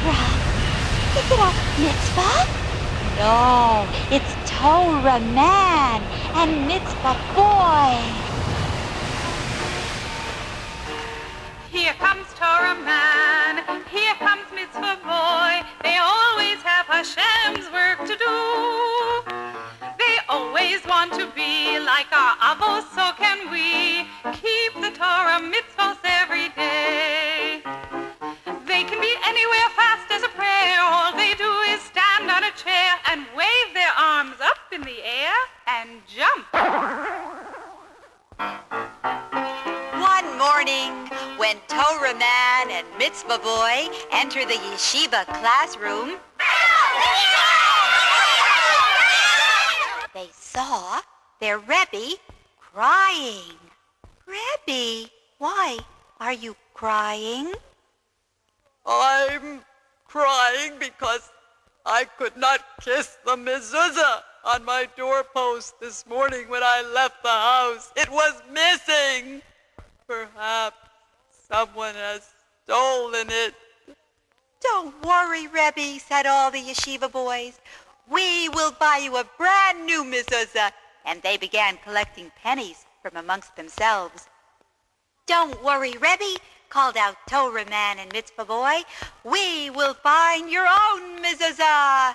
Torah. Is it a mitzvah? No, it's Torah Man and Mitzvah Boy. Here comes Torah Man, here comes Mitzvah Boy. They always have Hashem's work to do. They always want to be like our Avos, so can we keep the Torah mitzvahs every day. They can be anywhere fast as a prayer. All they do is stand on a chair and wave their arms up in the air and jump. One morning, when Torah Man and Mitzvah Boy enter the yeshiva classroom, they saw their Rebbe crying. Rebbe, why are you crying? I'm crying because I could not kiss the mezuzah on my doorpost this morning when I left the house. It was missing. Perhaps someone has stolen it. Don't worry, Rebbe, said all the yeshiva boys. We will buy you a brand new mezuzah. And they began collecting pennies from amongst themselves. Don't worry, Rebbe, called out Torah Man and Mitzvah Boy. We will find your own mezuzah.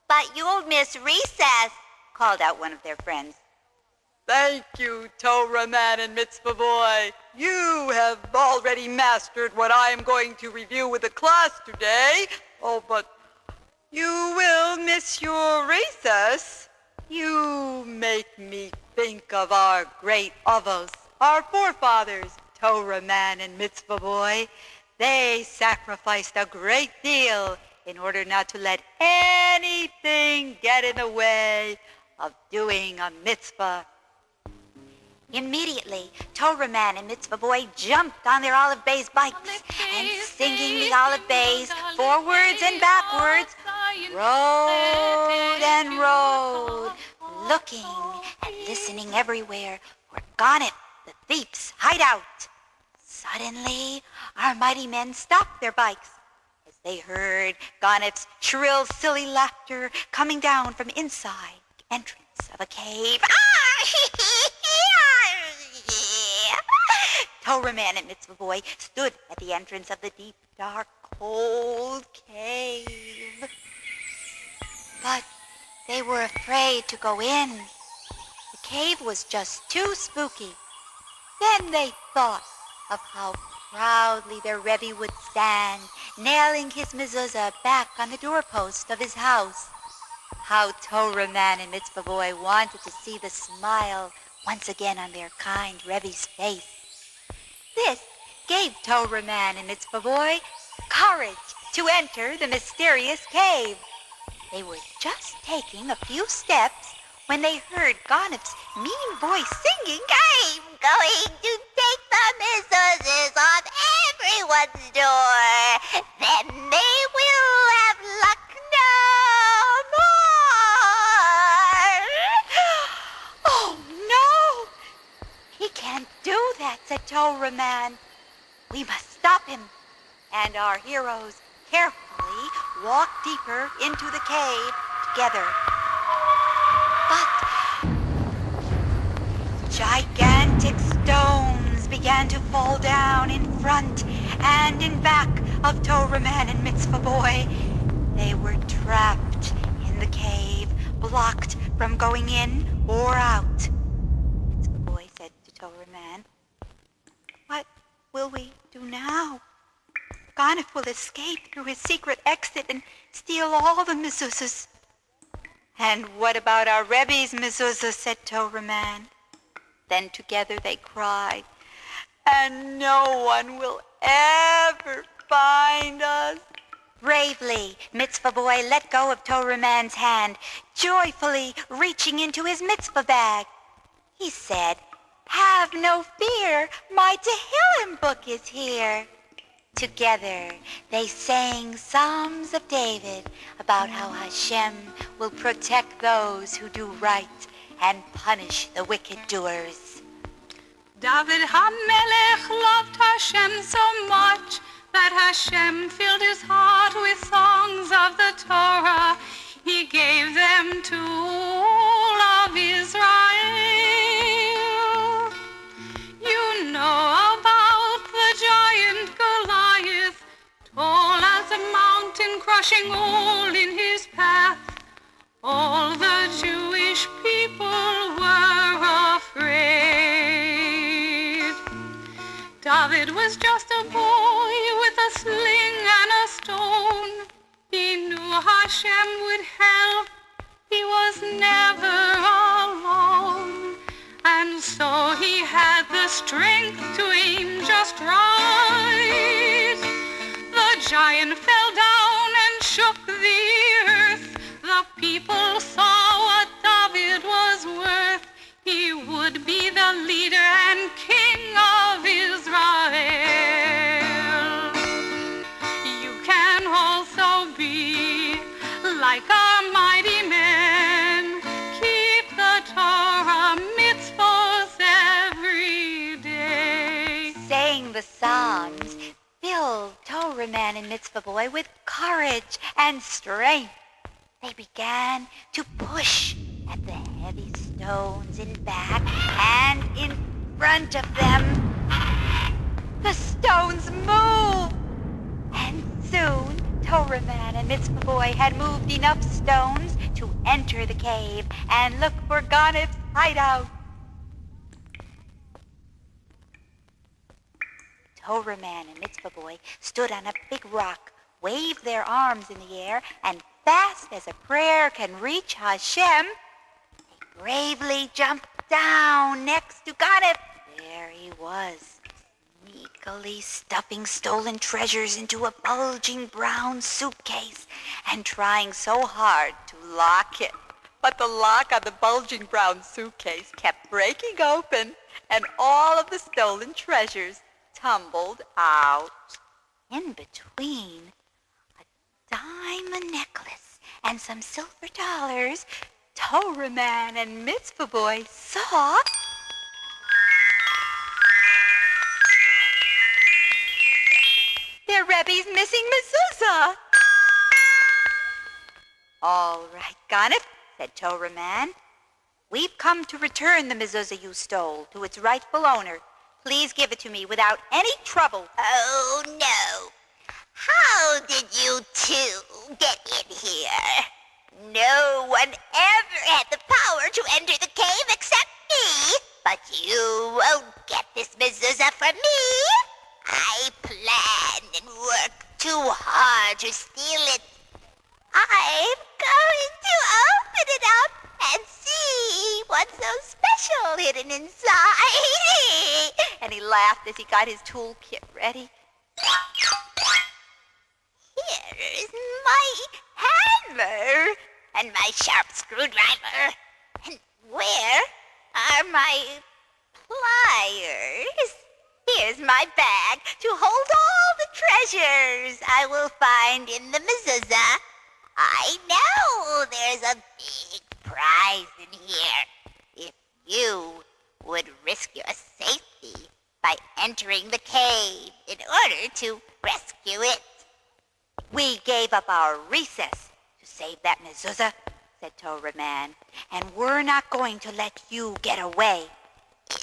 But you'll miss recess, called out one of their friends. Thank you, Torah Man and Mitzvah Boy. You have already mastered what I am going to review with the class today. Oh, but you will miss your recess. You make me think of our great Avos, our forefathers, Torah Man and Mitzvah Boy. They sacrificed a great deal in order not to let anything get in the way of doing a mitzvah. Immediately, Torah Man and Mitzvah Boy jumped on their olive bays bikes and singing the olive bays forwards and backwards, rode and rode, looking and listening everywhere for Garnet, the thief's hideout. Suddenly, our mighty men stopped their bikes as they heard Garnet's shrill, silly laughter coming down from inside the entrance of a cave. Torah Man and Mitzvah Boy stood at the entrance of the deep, dark, cold cave. But they were afraid to go in. The cave was just too spooky. Then they thought of how proudly their Rebbe would stand, nailing his mezuzah back on the doorpost of his house. How Torah Man and Mitzvah Boy wanted to see the smile once again on their kind Rebbe's face. This gave Torah Man and Mitzvah Boy courage to enter the mysterious cave. They were just taking a few steps when they heard Garnet's mean voice singing, I'm going to take the mezuzahs off everyone's door. Then they will have luck no more. Oh, no! He can't do that, said Torah Man. We must stop him. And our heroes carefully walked deeper into the cave together. But gigantic stones began to fall down in front and in back of Torah Man and Mitzvah Boy. They were trapped in the cave, blocked from going in or out. Mitzvah Boy said to Torah Man, what will we do now? Garnet will escape through his secret exit and steal all the mezuzahs. And what about our Rebbe's mezuzah, said Torah Man. Then together they cried, and no one will ever find us. Bravely, Mitzvah Boy let go of Torah Man's hand, joyfully reaching into his mitzvah bag. He said, have no fear, my Tehillim book is here. Together, they sang Psalms of David about how Hashem will protect those who do right and punish the wicked doers. David HaMelech loved Hashem so much that Hashem filled his heart with songs of the Torah. He gave them to all of Israel. You know about the giant Goliath, tall as a mountain, crushing all in his path. All the Jewish people were afraid. David was just a boy with a sling and a stone. He knew Hashem would help. He was never alone. And so he had the strength to aim just right. The giant fell down and shook the earth. The people saw what David was worth. He would be the leader and king of Israel. You can also be like a mighty man. Keep the Torah mitzvahs every day. Saying the Psalms filled Torah Man and Mitzvah Boy with courage and strength. They began to push at the heavy stones in back and in front of them. The stones moved! And soon, Torah Man and Mitzvah Boy had moved enough stones to enter the cave and look for Ganef's hideout. Torah Man and Mitzvah Boy stood on a big rock, waved their arms in the air, and fast as a prayer can reach Hashem, they bravely jumped down next to Ganef. There he was, sneakily stuffing stolen treasures into a bulging brown suitcase and trying so hard to lock it. But the lock on the bulging brown suitcase kept breaking open, and all of the stolen treasures tumbled out. In between, a diamond necklace and some silver dollars, Torah Man and Mitzvah Boy saw their Rebbe's missing mezuzah. All right, Ganef, said Torah Man. We've come to return the mezuzah you stole to its rightful owner. Please give it to me without any trouble. Oh, no. How did you two get in here? No one ever had the power to enter the cave except me. But you won't get this mezuzah from me. I planned and worked too hard to steal it. I'm going to open it up and see what's so special hidden inside. And he laughed as he got his toolkit ready. Here's my hammer and my sharp screwdriver. And where are my pliers? Here's my bag to hold all the treasures I will find in the mezuzah. I know there's a big prize in here. If you would risk your safety by entering the cave in order to rescue it. We gave up our recess to save that mezuzah, said Torah Man, and we're not going to let you get away.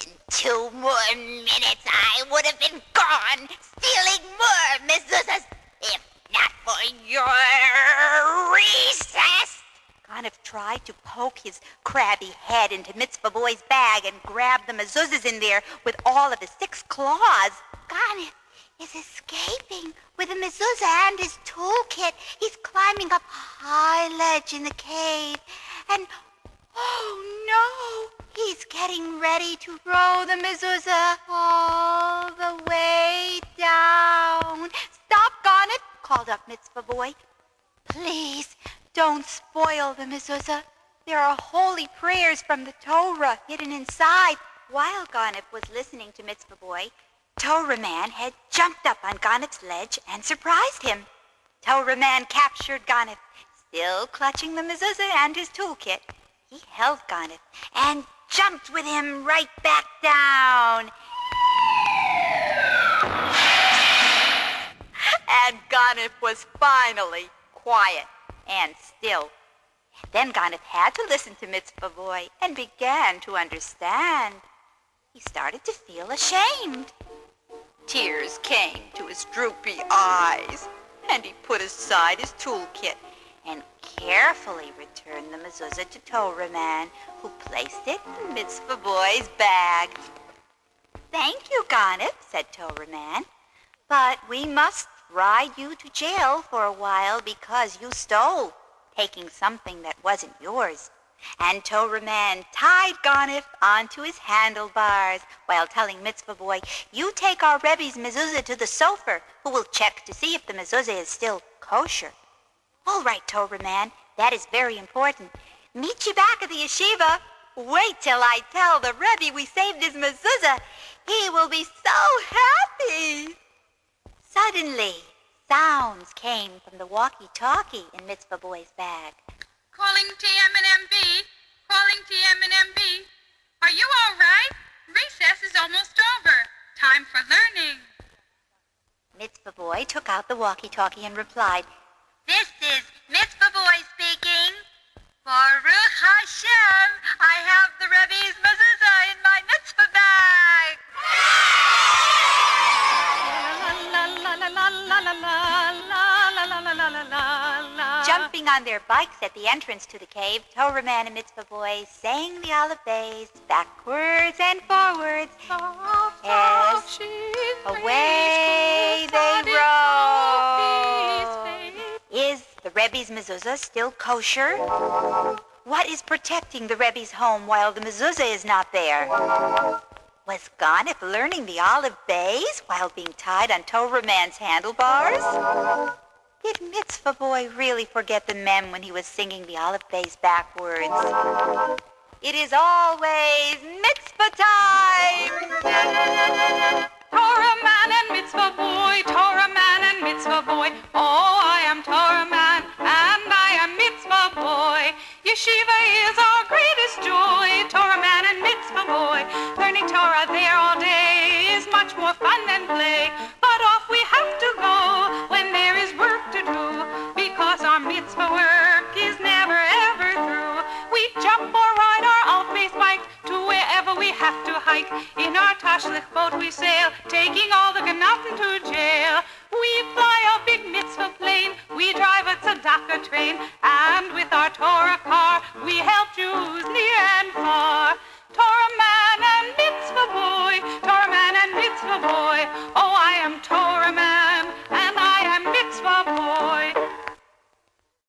In 2 more minutes, I would have been gone, stealing more mezuzahs, if not for your recess. Ganef tried to poke his crabby head into Mitzvah Boy's bag and grab the mezuzahs in there with all of his 6 claws. Ganef is escaping with a mezuzah and his toolkit. He's climbing up a high ledge in the cave, and oh no! He's getting ready to throw the mezuzah all the way down. Stop, Ganef, called up Mitzvah Boy. Please, Don't spoil the mezuzah. There are holy prayers from the Torah hidden inside. While Ganef was listening to Mitzvah Boy, Torah Man had jumped up on Ganef's ledge and surprised him. Torah Man captured Ganef, still clutching the mezuzah and his toolkit. He held Ganef and jumped with him right back down. and Ganef was finally quiet and still. Then Ganef had to listen to Mitzvah Boy and began to understand. He started to feel ashamed. Tears came to his droopy eyes, and he put aside his toolkit and carefully returned the mezuzah to Torah Man, who placed it in Mitzvah Boy's bag. "Thank you, Ganef," said Torah Man, "but we must ride you to jail for a while because you stole, taking something that wasn't yours." And Torah Man tied Ganef onto his handlebars while telling Mitzvah Boy, "You take our Rebbe's mezuzah to the sofer, who will check to see if the mezuzah is still kosher." "All right, Torah Man, that is very important. Meet you back at the yeshiva. Wait till I tell the Rebbe we saved his mezuzah. He will be so happy." Suddenly, sounds came from the walkie-talkie in Mitzvah Boy's bag. Calling TM&MB. Calling TM&MB. Are you all right? Recess is almost over. Time for learning. Mitzvah Boy took out the walkie-talkie and replied, This is Mitzvah Boy speaking. Baruch Hashem, I have the Rebbe's mezuzah in my mitzvah bag. Jumping on their bikes at the entrance to the cave, Torah Man and Mitzvah Boy sang the Olive Bays backwards and forwards. Yes, away they rode. Is the Rebbe's mezuzah still kosher? What is protecting the Rebbe's home while the mezuzah is not there? Was Ganef learning the Olive Bays while being tied on Torah Man's handlebars? Did Mitzvah Boy really forget the mem when he was singing the Olive Bays backwards? It is always mitzvah time! Torah Man and Mitzvah Boy, Torah Man and Mitzvah Boy. Oh, I am Torah Man and I am Mitzvah Boy. Yeshiva is our greatest joy. Torah Man and Mitzvah Boy. Learning Torah there all day is much more fun than play. But off we have to go when there is work to do, because our mitzvah work is never ever through. We jump or ride our alt-based bike to wherever we have to hike. In our Tashlich boat we sail, taking all the Ganaten to jail.